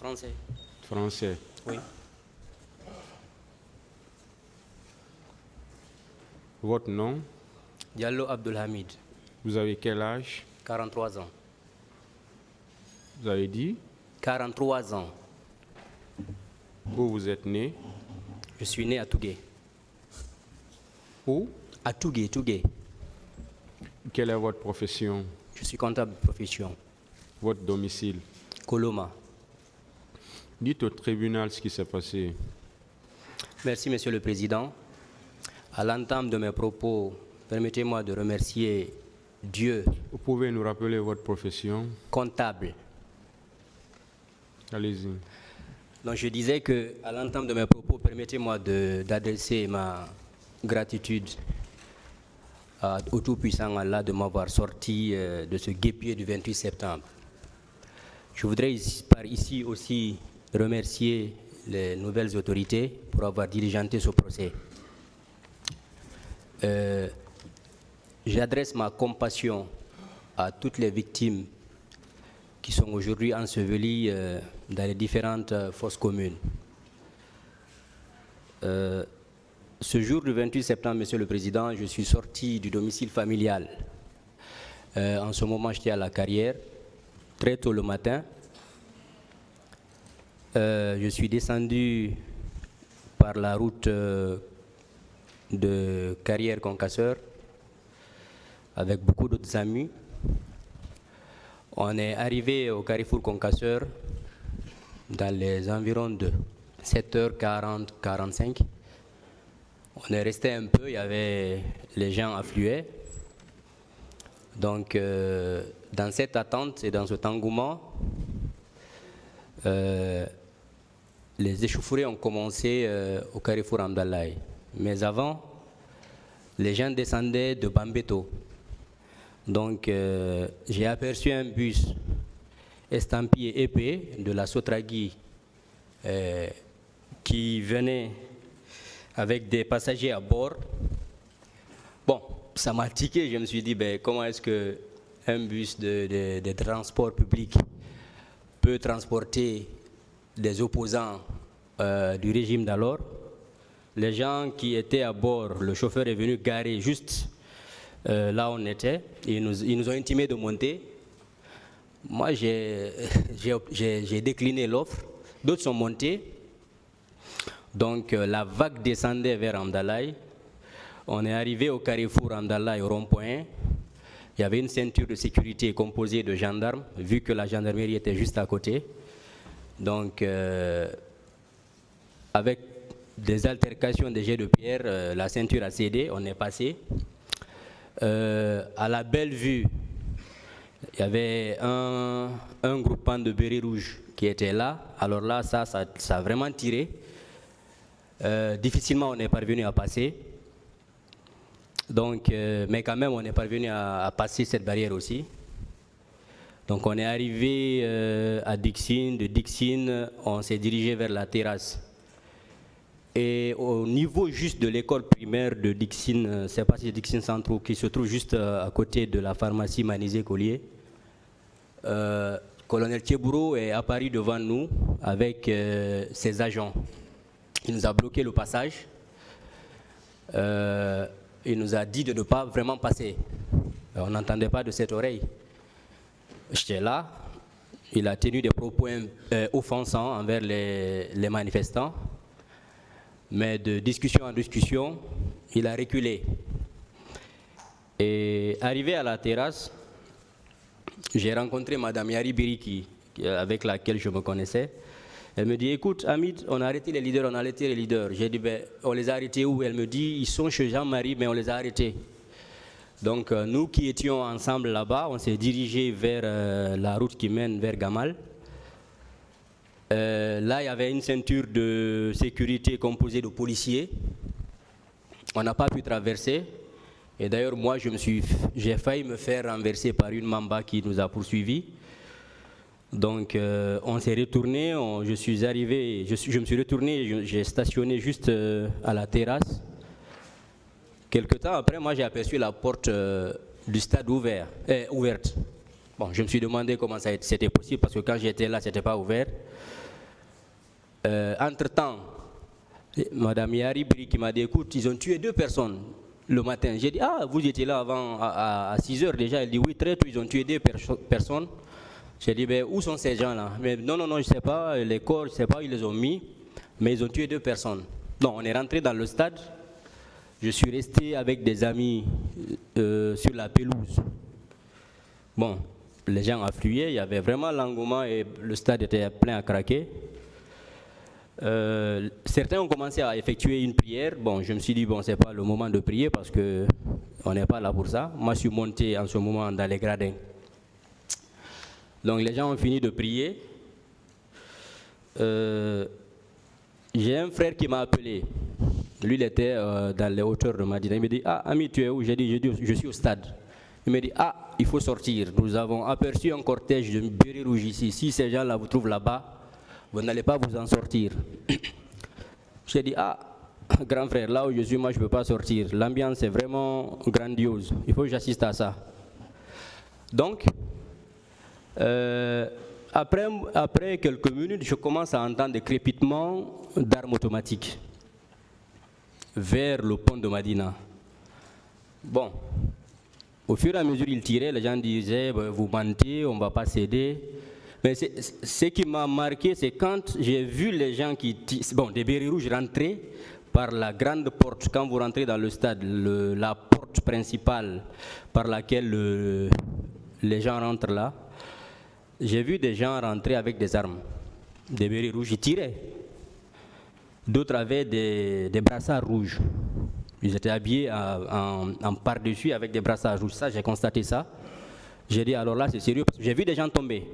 français. Français. Oui. Votre nom? Diallo Abdulhamid, Vous avez quel âge? 43 ans. Vous avez dit? 43 ans. Où vous êtes né? Je suis né à Tougué. Où? À Tougué, Tougué. Quelle est votre profession? Je suis comptable de profession. Votre domicile? Koloma. Dites au tribunal ce qui s'est passé. Merci, Monsieur le Président. À l'entame de mes propos, permettez-moi de remercier Dieu. Vous pouvez nous rappeler votre profession? Comptable. Allez-y. Donc je disais qu'à l'entame de mes propos, permettez-moi d'adresser ma gratitude au Tout-Puissant Allah de m'avoir sorti de ce guêpier du 28 septembre. Je voudrais par ici aussi remercier les nouvelles autorités pour avoir diligenté ce procès. J'adresse ma compassion à toutes les victimes qui sont aujourd'hui ensevelies dans les différentes fosses communes. Ce jour du 28 septembre, Monsieur le Président, je suis sorti du domicile familial. En ce moment, j'étais à la carrière, très tôt le matin. Je suis descendu par la route de Carrière-Concasseur avec beaucoup d'autres amis. On est arrivé au Carrefour Concasseur dans les environs de 7h40, 45. On est resté un peu, il y avait les gens affluaient. Donc, dans cette attente et dans cet engouement, les échauffourées ont commencé au Carrefour Amdalaï. Mais avant, les gens descendaient de Bambeto. Donc, j'ai aperçu un bus estampillé épais de la Sotragui qui venait avec des passagers à bord. Bon, ça m'a tiqué, je me suis dit, ben, comment est-ce qu'un bus de transport public peut transporter des opposants du régime d'alors? Les gens qui étaient à bord, le chauffeur est venu garer juste là où on était, et ils nous ont intimé de monter. Moi, j'ai décliné l'offre, d'autres sont montés. Donc la vague descendait vers Amdalaï. On est arrivé au carrefour Amdalaï, au rond-point. Il y avait une ceinture de sécurité composée de gendarmes, vu que la gendarmerie était juste à côté. Donc, avec des altercations, des jets de pierre, la ceinture a cédé, on est passé. À la belle vue, il y avait un groupement de bérets rouges qui était là. Alors là, ça a vraiment tiré. Difficilement, on est parvenu à passer. Donc, mais quand même, on est parvenu à passer cette barrière aussi. Donc, on est arrivé à Dixine. De Dixine, on s'est dirigé vers la terrasse. Et au niveau juste de l'école primaire de Dixine, c'est pas si Dixine Centraux, qui se trouve juste à côté de la pharmacie Manizé-Collier, colonel Thiebouro est apparu devant nous avec ses agents. Il nous a bloqué le passage. Il nous a dit de ne pas vraiment passer. On n'entendait pas de cette oreille. J'étais là. Il a tenu des propos offensants envers les manifestants. Mais de discussion en discussion, il a reculé. Et arrivé à la terrasse, j'ai rencontré Madame Yari Biriki, avec laquelle je me connaissais. Elle me dit, écoute, Hamid, on a arrêté les leaders, on a arrêté les leaders. J'ai dit, ben, on les a arrêtés où? Elle me dit, ils sont chez Jean-Marie, mais on les a arrêtés. Donc, nous qui étions ensemble là-bas, on s'est dirigés vers la route qui mène vers Gamal. Là, il y avait une ceinture de sécurité composée de policiers. On n'a pas pu traverser. Et d'ailleurs, moi, j'ai failli me faire renverser par une mamba qui nous a poursuivis. Donc, on s'est retourné. Je me suis retourné, j'ai stationné juste à la terrasse. Quelque temps après, moi, j'ai aperçu la porte du stade ouverte. Bon, je me suis demandé comment c'était possible, parce que quand j'étais là, ce n'était pas ouvert. Entre-temps, Madame Yaribri qui m'a dit, écoute, ils ont tué 2 personnes le matin. J'ai dit, ah, vous étiez là avant à 6 heures déjà. Elle dit, oui, très tôt, ils ont tué 2 personnes. J'ai dit, ben, où sont ces gens-là? Mais non, je ne sais pas, les corps, je ne sais pas où ils les ont mis, mais ils ont tué 2 personnes. Donc, on est rentré dans le stade. Je suis resté avec des amis sur la pelouse. Bon, les gens affluaient, il y avait vraiment l'engouement et le stade était plein à craquer. Certains ont commencé à effectuer une prière. Bon, je me suis dit, bon, c'est pas le moment de prier parce qu'on n'est pas là pour ça. Moi, je suis monté en ce moment dans les gradins. Donc, les gens ont fini de prier. J'ai un frère qui m'a appelé. Lui, il était dans les hauteurs de Madina. Il me dit, ah, ami, tu es où? J'ai dit, je suis au stade. Il me dit, ah, il faut sortir. Nous avons aperçu un cortège de bérets rouges ici. Si ces gens-là vous trouvent là-bas, vous n'allez pas vous en sortir. J'ai dit, ah, grand frère, là où je suis, moi, je ne peux pas sortir. L'ambiance est vraiment grandiose. Il faut que j'assiste à ça. Donc, après quelques minutes, je commence à entendre des crépitements d'armes automatiques vers le pont de Madina. Bon, au fur et à mesure il tirait, les gens disaient, vous mentez, on ne va pas céder. Mais ce qui m'a marqué, c'est quand j'ai vu les gens des bérets rouges rentrer par la grande porte. Quand vous rentrez dans le stade, la porte principale par laquelle les gens rentrent là, j'ai vu des gens rentrer avec des armes, des bérets rouges, ils tiraient. D'autres avaient des brassards rouges. Ils étaient habillés en par-dessus avec des brassards rouges. Ça, j'ai constaté ça. J'ai dit, alors là, c'est sérieux. Parce que j'ai vu des gens tomber.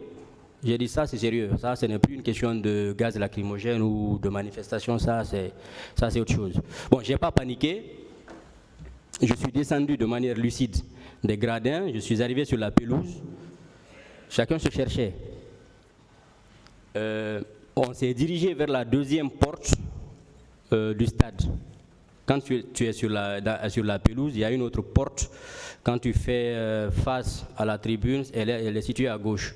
J'ai dit, ça, c'est sérieux. Ça, ce n'est plus une question de gaz lacrymogène ou de manifestation. Ça, c'est autre chose. Bon, je n'ai pas paniqué. Je suis descendu de manière lucide des gradins. Je suis arrivé sur la pelouse. Chacun se cherchait. On s'est dirigé vers la deuxième porte du stade. Quand tu es sur la pelouse, il y a une autre porte. Quand tu fais face à la tribune, elle est située à gauche.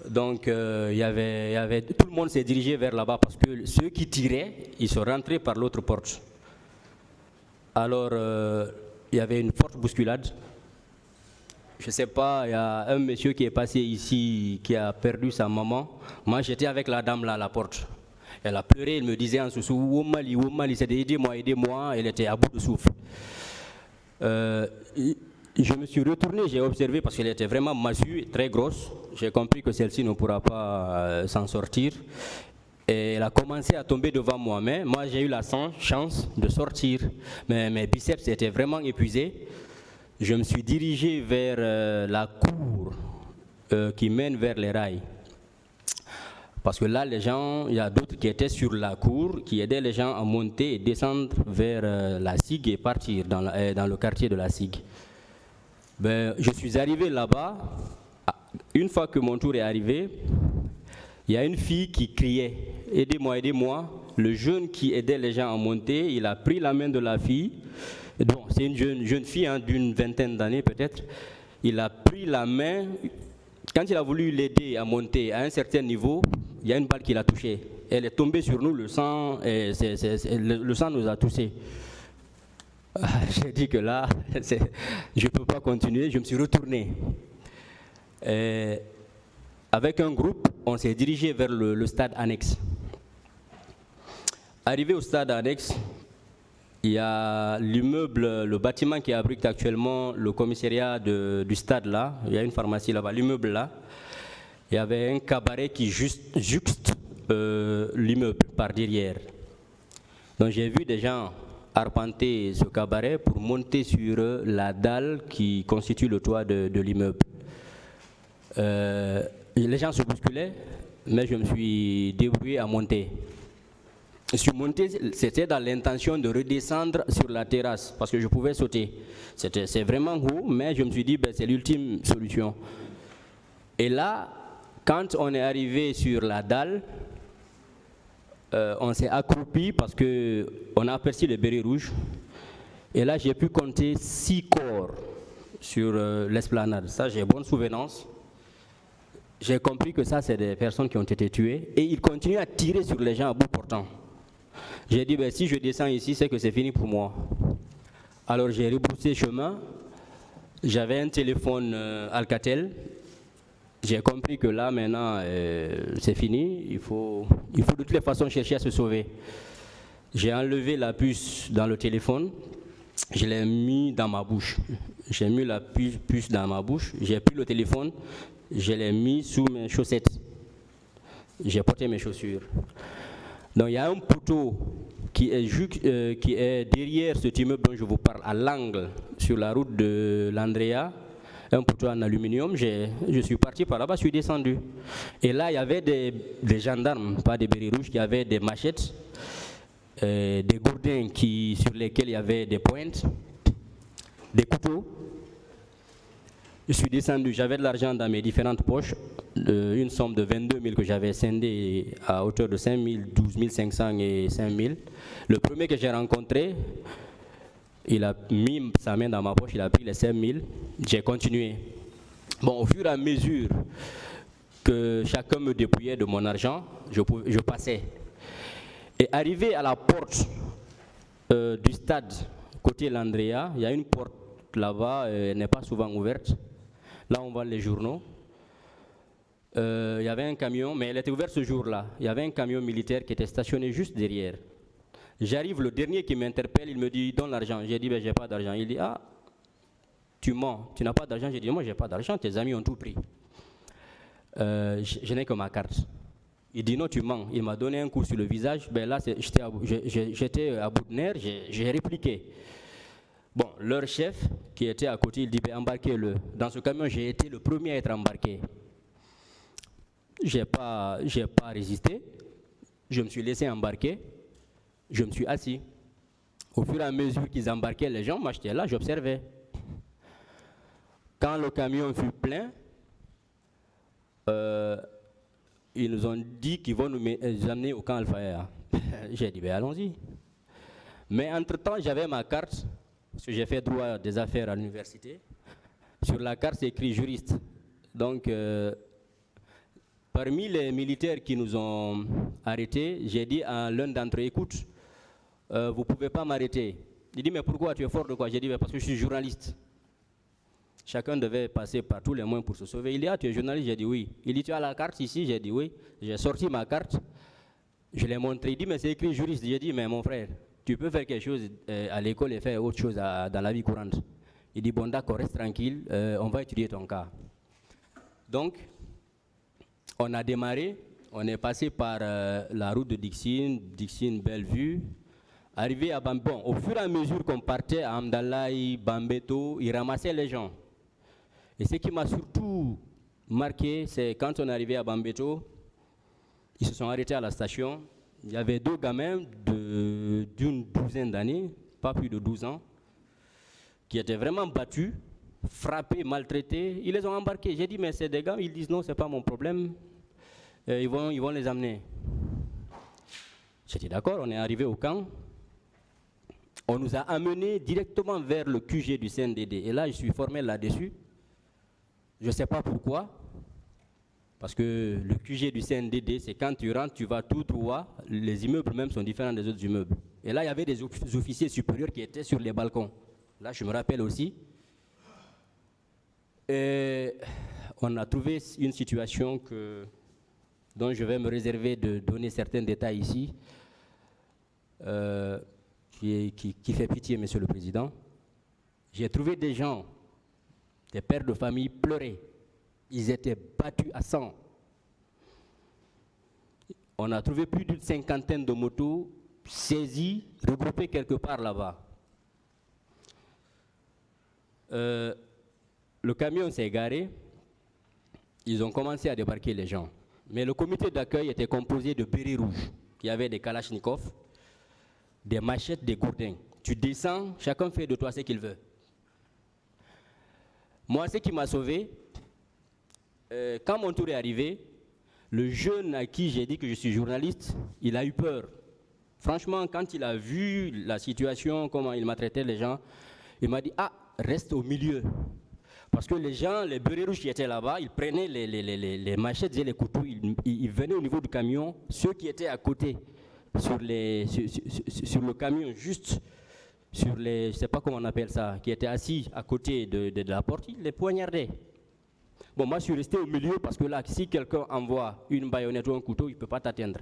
Donc, tout le monde s'est dirigé vers là-bas parce que ceux qui tiraient, ils sont rentrés par l'autre porte. Alors, il y avait une forte bousculade. Je ne sais pas, il y a un monsieur qui est passé ici, qui a perdu sa maman. Moi, j'étais avec la dame là à la porte. Elle a pleuré, elle me disait en sous Womali, c'est aidez-moi, aidez-moi. Elle était à bout de souffle. Je me suis retourné, j'ai observé parce qu'elle était vraiment massue, très grosse. J'ai compris que celle-ci ne pourra pas s'en sortir. Et elle a commencé à tomber devant moi. Mais moi, j'ai eu la chance de sortir. Mais mes biceps étaient vraiment épuisés. Je me suis dirigé vers la cour qui mène vers les rails. Parce que là, les gens, il y a d'autres qui étaient sur la cour, qui aidaient les gens à monter et descendre vers la SIG et partir dans le quartier de la SIG. Ben, je suis arrivé là-bas. Une fois que mon tour est arrivé, il y a une fille qui criait « Aidez-moi, aidez-moi ». Le jeune qui aidait les gens à monter, il a pris la main de la fille. Bon, c'est une jeune fille d'une vingtaine d'années peut-être. Il a pris la main. Quand il a voulu l'aider à monter à un certain niveau, il y a une balle qui l'a touchée. Elle est tombée sur nous, le sang nous a touchés. J'ai dit que là, je ne peux pas continuer, je me suis retourné. Avec un groupe, on s'est dirigé vers le stade annexe. Arrivé au stade annexe, il y a l'immeuble, le bâtiment qui abrite actuellement le commissariat du stade là. Il y a une pharmacie là-bas, l'immeuble là. Il y avait un cabaret qui juxte l'immeuble par derrière. Donc j'ai vu des gens arpenter ce cabaret pour monter sur la dalle qui constitue le toit de l'immeuble. Les gens se bousculaient, mais je me suis débrouillé à monter. Je suis monté, c'était dans l'intention de redescendre sur la terrasse, parce que je pouvais sauter. C'est vraiment haut, mais je me suis dit, ben, c'est l'ultime solution. Et là, quand on est arrivé sur la dalle, on s'est accroupi parce qu'on a aperçu les bérets rouges. Et là, j'ai pu compter 6 corps sur l'esplanade. Ça, j'ai bonne souvenance. j'ai compris que ça, c'est des personnes qui ont été tuées. Et ils continuent à tirer sur les gens à bout portant. J'ai dit, ben, si je descends ici, c'est que c'est fini pour moi. Alors j'ai rebroussé chemin. J'avais un téléphone Alcatel. J'ai compris que là, maintenant, c'est fini. Il faut de toutes les façons chercher à se sauver. J'ai enlevé la puce dans le téléphone. Je l'ai mis dans ma bouche. J'ai mis la puce dans ma bouche. J'ai pris le téléphone. Je l'ai mis sous mes chaussettes. J'ai porté mes chaussures. Donc il y a un poteau qui est derrière ce immeuble dont je vous parle, à l'angle, sur la route de l'Andrea. Un poteau en aluminium. Je suis parti par là-bas, je suis descendu. Et là, il y avait des gendarmes, pas des bérets rouges, qui avaient des machettes, des gourdins sur lesquels il y avait des pointes, des couteaux. Je suis descendu, j'avais de l'argent dans mes différentes poches, une somme de 22 000 que j'avais scindé à hauteur de 5 000, 12 500 et 5 000. Le premier que j'ai rencontré, il a mis sa main dans ma poche, il a pris les 5 000. J'ai continué. Bon, au fur et à mesure que chacun me dépouillait de mon argent, je passais. Et arrivé à la porte du stade, côté l'Andrea, il y a une porte là-bas, elle n'est pas souvent ouverte. Là, on voit les journaux. Il y avait un camion, mais elle était ouverte ce jour-là. Il y avait un camion militaire qui était stationné juste derrière. J'arrive, le dernier qui m'interpelle, il me dit, donne l'argent. J'ai dit, ben, j'ai pas d'argent. Il dit, ah, tu mens, tu n'as pas d'argent. J'ai dit, moi, j'ai pas d'argent, tes amis ont tout pris. Je n'ai que ma carte. Il dit, non, tu mens. Il m'a donné un coup sur le visage. Ben là, j'étais à bout de nerfs, j'ai répliqué. Bon, leur chef, qui était à côté, il dit, ben, embarquez-le. Dans ce camion, j'ai été le premier à être embarqué. J'ai pas résisté. Je me suis laissé embarquer. Je me suis assis. Au fur et à mesure qu'ils embarquaient les gens, moi j'étais là, j'observais. Quand le camion fut plein, ils nous ont dit qu'ils vont nous amener au camp Al-Faya. J'ai dit, ben allons-y. Mais entre-temps, j'avais ma carte, parce que j'ai fait droit des affaires à l'université. Sur la carte, c'est écrit juriste. Donc, parmi les militaires qui nous ont arrêtés, j'ai dit à l'un d'entre eux, écoute, vous ne pouvez pas m'arrêter. Il dit, mais pourquoi, tu es fort de quoi? J'ai dit, parce que je suis journaliste. Chacun devait passer par tous les moyens pour se sauver. Il dit, ah, tu es journaliste? J'ai dit, oui. Il dit, tu as la carte ici? J'ai dit, oui. J'ai sorti ma carte, je l'ai montré. Il dit, mais c'est écrit juriste. J'ai dit, mais mon frère, tu peux faire quelque chose à l'école et faire autre chose dans la vie courante. Il dit, bon d'accord, reste tranquille, on va étudier ton cas. Donc, on a démarré, on est passé par la route de Dixine, Bellevue. Arrivé à Bambeto, bon, au fur et à mesure qu'on partait à Amdalaï, Bambeto, ils ramassaient les gens. Et ce qui m'a surtout marqué, c'est quand on est arrivé à Bambeto, ils se sont arrêtés à la station. Il y avait deux gamins d'une douzaine d'années, pas plus de 12 ans, qui étaient vraiment battus, frappés, maltraités. Ils les ont embarqués. J'ai dit, mais c'est des gars, ils disent non, c'est pas mon problème. Ils vont les amener. J'étais d'accord, on est arrivé au camp. On nous a amenés directement vers le QG du CNDD. Et là, je suis formé là-dessus. Je ne sais pas pourquoi. Parce que le QG du CNDD, c'est quand tu rentres, tu vas tout droit. Les immeubles même sont différents des autres immeubles. Et là, il y avait des officiers supérieurs qui étaient sur les balcons. Là, je me rappelle aussi. Et on a trouvé une situation dont je vais me réserver de donner certains détails ici. Qui fait pitié, Monsieur le Président. J'ai trouvé des gens, des pères de famille, pleurer. Ils étaient battus à sang. On a trouvé plus d'une cinquantaine de motos saisies, regroupées quelque part là-bas. Le camion s'est garé. Ils ont commencé à débarquer les gens. Mais le comité d'accueil était composé de bérets rouges, qui avaient des kalachnikovs, des machettes, des gourdins. Tu descends, chacun fait de toi ce qu'il veut. Moi, ce qui m'a sauvé, quand mon tour est arrivé, le jeune à qui j'ai dit que je suis journaliste, il a eu peur. Franchement, quand il a vu la situation, comment il maltraitait les gens, il m'a dit, ah, reste au milieu. Parce que les gens, les bérets rouges qui étaient là-bas, ils prenaient les machettes et les couteaux, ils venaient au niveau du camion. Ceux qui étaient à côté, sur le camion, juste sur les, je ne sais pas comment on appelle ça, qui étaient assis à côté de la porte, ils les poignardaient. Bon, moi, je suis resté au milieu parce que là, si quelqu'un envoie une baïonnette ou un couteau, il ne peut pas t'atteindre.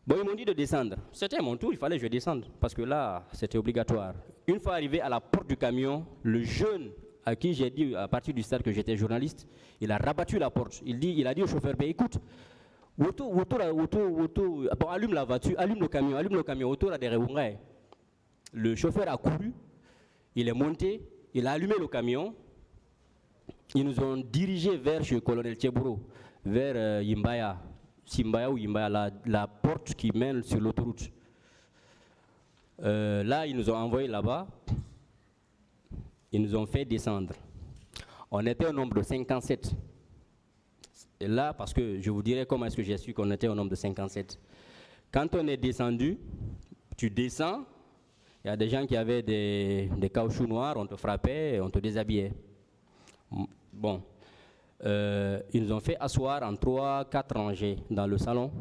Bon, ils m'ont dit de descendre. C'était mon tour, il fallait que je descende parce que là, c'était obligatoire. Une fois arrivé à la porte du camion, le jeune à qui j'ai dit à partir du stade que j'étais journaliste, il a rabattu la porte. Il a dit au chauffeur, ben écoute, bon, allume la voiture, allume le camion, auto là derrière. Le chauffeur a couru, il est monté, il a allumé le camion. Ils nous ont dirigés vers chez le colonel Tchebouro, vers Yimbaya, Simbaya ou Yimbaya, la porte qui mène sur l'autoroute. Là, ils nous ont envoyés là-bas. Ils nous ont fait descendre. On était au nombre de 57. Et là, parce que je vous dirai comment est-ce que j'ai su qu'on était au nombre de 57. Quand on est descendu, tu descends, il y a des gens qui avaient des caoutchoucs noirs, on te frappait, on te déshabillait. Bon, ils nous ont fait asseoir en 3-4 rangées dans le salon.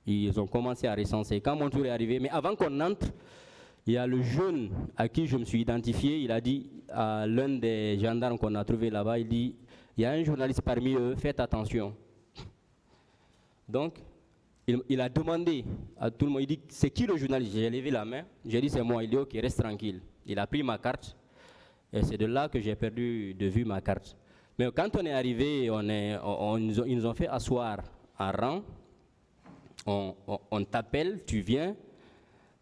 Ils ont commencé à recenser. Quand mon tour est arrivé, mais avant qu'on entre, il y a le jeune à qui je me suis identifié, il a dit à l'un des gendarmes qu'on a trouvé là-bas, il dit, il y a un journaliste parmi eux, faites attention. Donc, il a demandé à tout le monde, il dit, c'est qui le journaliste? J'ai levé la main, j'ai dit, c'est moi. Il dit, ok, reste tranquille. Il a pris ma carte, et c'est de là que j'ai perdu de vue ma carte. Mais quand on est arrivé, ils nous ont fait asseoir en rang, on t'appelle, tu viens.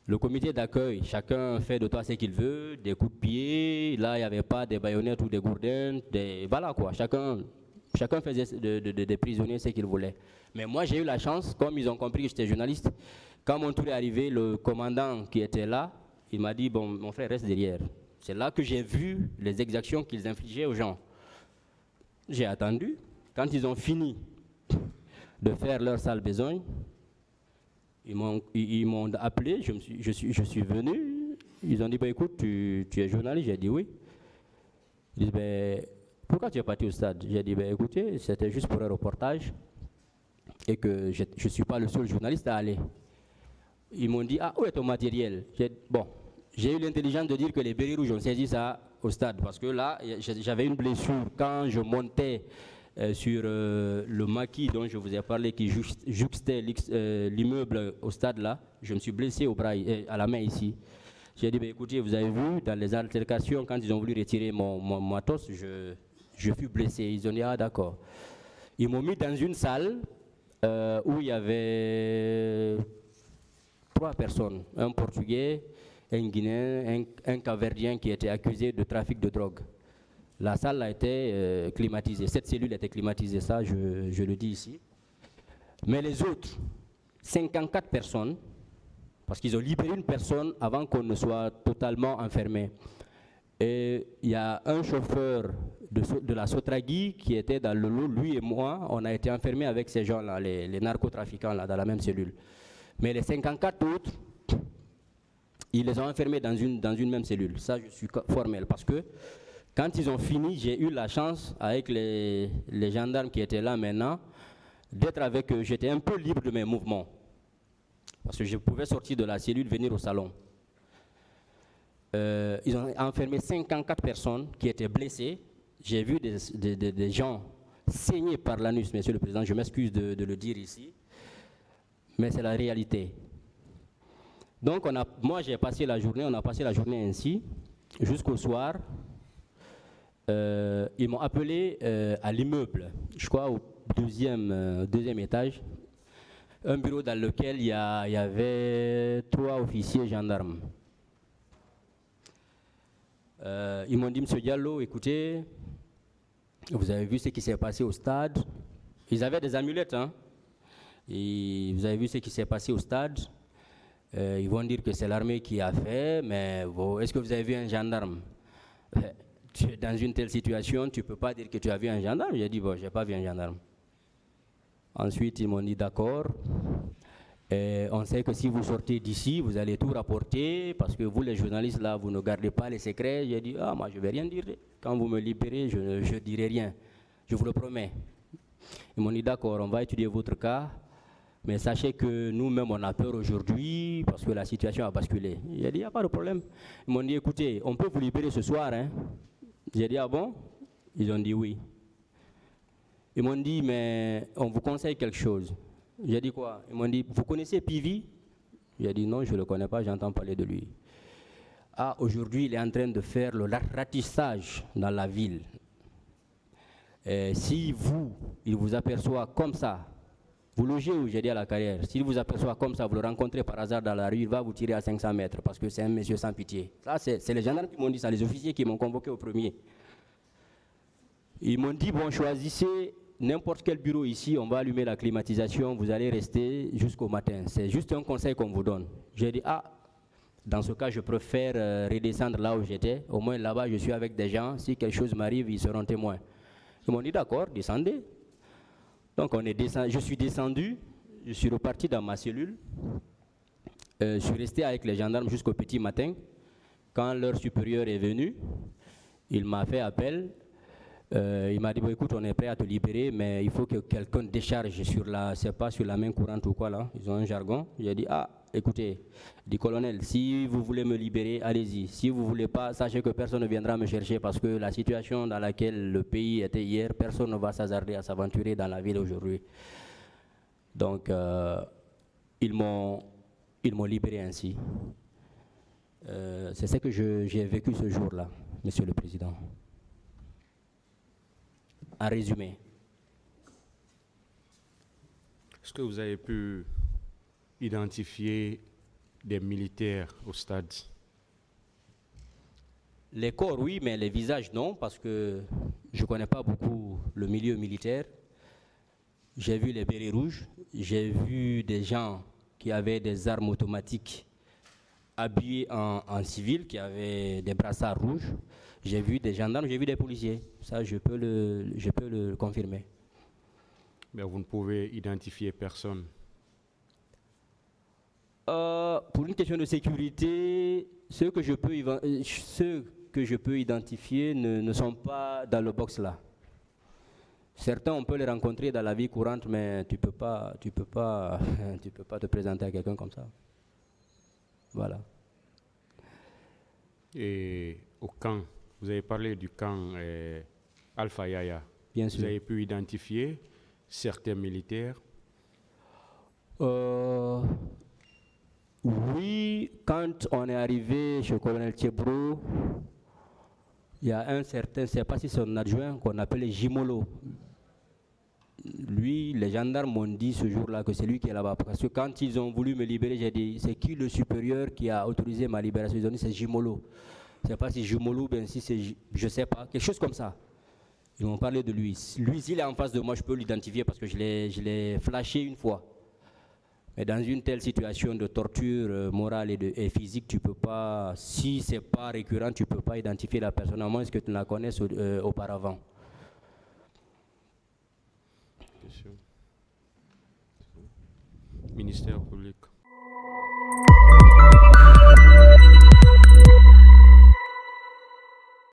Le comité d'accueil, chacun fait de toi ce qu'il veut, des coups de pied, là il n'y avait pas des baïonnettes ou des gourdins, voilà quoi, chacun faisait des prisonniers ce qu'il voulait. Mais moi j'ai eu la chance, comme ils ont compris que j'étais journaliste, quand mon tour est arrivé, le commandant qui était là, il m'a dit, bon mon frère reste derrière. C'est là que j'ai vu les exactions qu'ils infligeaient aux gens. J'ai attendu, quand ils ont fini de faire leur sale besogne, ils m'ont appelé, je suis venu, ils ont dit, bah, écoute, tu es journaliste? J'ai dit oui. Ils disent, bah, pourquoi tu es parti au stade? J'ai dit, bah, écoutez, c'était juste pour un reportage et que je ne suis pas le seul journaliste à aller. Ils m'ont dit, ah, où est ton matériel? Bon, j'ai eu l'intelligence de dire que les bérets rouges ont saisi ça au stade parce que là, j'avais une blessure quand je montais sur le maquis dont je vous ai parlé qui jouxtait l'immeuble au stade là, je me suis blessé au bras, à la main ici. J'ai dit, bah, écoutez, vous avez vu, dans les altercations, quand ils ont voulu retirer mon matos, je fus blessé. Ils ont dit, ah d'accord. Ils m'ont mis dans une salle où il y avait 3 personnes, un Portugais, un Guinéen, un Capverdien qui était accusé de trafic de drogue. La salle a été climatisée, cette cellule était climatisée, ça je le dis ici. Mais les autres, 54 personnes, parce qu'ils ont libéré une personne avant qu'on ne soit totalement enfermé. Et il y a un chauffeur de la Sotragui qui était dans le lot, lui et moi, on a été enfermés avec ces gens-là, les narcotrafiquants là, dans la même cellule. Mais les 54 autres, ils les ont enfermés dans une même cellule. Ça, je suis formel, parce que quand ils ont fini, j'ai eu la chance, avec les gendarmes qui étaient là maintenant, d'être avec eux. J'étais un peu libre de mes mouvements. Parce que je pouvais sortir de la cellule, venir au salon. Ils ont enfermé 54 personnes qui étaient blessées. J'ai vu des gens saigner par l'anus, Monsieur le Président. Je m'excuse de le dire ici. Mais c'est la réalité. Donc, moi, j'ai passé la journée, on a passé la journée ainsi, jusqu'au soir. Ils m'ont appelé à l'immeuble, je crois au deuxième étage, un bureau dans lequel il y avait 3 officiers gendarmes. Ils m'ont dit, Monsieur Diallo, écoutez, vous avez vu ce qui s'est passé au stade. Ils avaient des amulettes, hein. Et vous avez vu ce qui s'est passé au stade. Ils vont dire que c'est l'armée qui a fait, mais est-ce que vous avez vu un gendarme? Tu es dans une telle situation, tu ne peux pas dire que tu as vu un gendarme. J'ai dit, bon, je n'ai pas vu un gendarme. Ensuite, ils m'ont dit, d'accord. Et on sait que si vous sortez d'ici, vous allez tout rapporter, parce que vous, les journalistes, là, vous ne gardez pas les secrets. J'ai dit, ah, moi, je ne vais rien dire. Quand vous me libérez, je ne dirai rien. Je vous le promets. Ils m'ont dit, d'accord, on va étudier votre cas, mais sachez que nous-mêmes, on a peur aujourd'hui, parce que la situation a basculé. J'ai dit, il n'y a pas de problème. Ils m'ont dit, écoutez, on peut vous libérer ce soir. Hein. J'ai dit, ah bon? Ils ont dit oui. Ils m'ont dit, mais on vous conseille quelque chose. J'ai dit quoi? Ils m'ont dit, vous connaissez Pivi? J'ai dit non, je ne le connais pas, j'entends parler de lui. Ah, aujourd'hui, il est en train de faire le ratissage dans la ville. Si il vous aperçoit comme ça, vous logez où j'ai dit à la carrière, s'il vous aperçoit comme ça, vous le rencontrez par hasard dans la rue, il va vous tirer à 500 mètres parce que c'est un monsieur sans pitié. Ça, c'est les gendarmes qui m'ont dit ça, les officiers qui m'ont convoqué au premier. Ils m'ont dit, bon, choisissez n'importe quel bureau ici, on va allumer la climatisation, vous allez rester jusqu'au matin. C'est juste un conseil qu'on vous donne. J'ai dit, ah, dans ce cas, je préfère redescendre là où j'étais. Au moins là-bas, je suis avec des gens. Si quelque chose m'arrive, ils seront témoins. Ils m'ont dit, d'accord, descendez. Donc je suis descendu, je suis reparti dans ma cellule. Je suis resté avec les gendarmes jusqu'au petit matin. Quand leur supérieur est venu, il m'a fait appel. Il m'a dit, bon, écoute, on est prêt à te libérer, mais il faut que quelqu'un décharge sur c'est pas sur la main courante ou quoi là, ils ont un jargon. J'ai dit, ah, écoutez, dit colonel, si vous voulez me libérer, allez-y. Si vous ne voulez pas, sachez que personne ne viendra me chercher parce que la situation dans laquelle le pays était hier, personne ne va s'hasarder à s'aventurer dans la ville aujourd'hui. Donc, ils m'ont libéré ainsi. C'est ce que j'ai vécu ce jour-là, Monsieur le Président. En résumé. Est-ce que vous avez pu identifier des militaires au stade? Les corps, oui, mais les visages, non, parce que je ne connais pas beaucoup le milieu militaire. J'ai vu les bérets rouges, j'ai vu des gens qui avaient des armes automatiques habillés en civil, qui avaient des brassards rouges. J'ai vu des gendarmes, j'ai vu des policiers. Ça, je peux le confirmer. Mais vous ne pouvez identifier personne. Pour une question de sécurité, ceux que je peux identifier ne sont pas dans le box là. Certains, on peut les rencontrer dans la vie courante, mais tu peux pas te présenter à quelqu'un comme ça. Voilà. Et au camp, vous avez parlé du camp Alpha Yaya. Bien sûr. Vous avez pu identifier certains militaires? Oui, quand on est arrivé chez le colonel Thiebro, il y a un certain, je ne sais pas si c'est son adjoint, qu'on appelait Jimolo. Lui, les gendarmes m'ont dit ce jour-là que c'est lui qui est là-bas. Parce que quand ils ont voulu me libérer, j'ai dit, c'est qui le supérieur qui a autorisé ma libération? Ils ont dit, c'est Jimolo. Je ne sais pas si Jimolo, bien si c'est, je ne sais pas, quelque chose comme ça. Ils m'ont parlé de lui. Lui, s'il est en face de moi, je peux l'identifier parce que je l'ai flashé une fois. Mais dans une telle situation de torture morale et physique, tu peux pas, si ce n'est pas récurrent, tu ne peux pas identifier la personne, à moins que tu ne la connaisses auparavant. Question. Ministère public.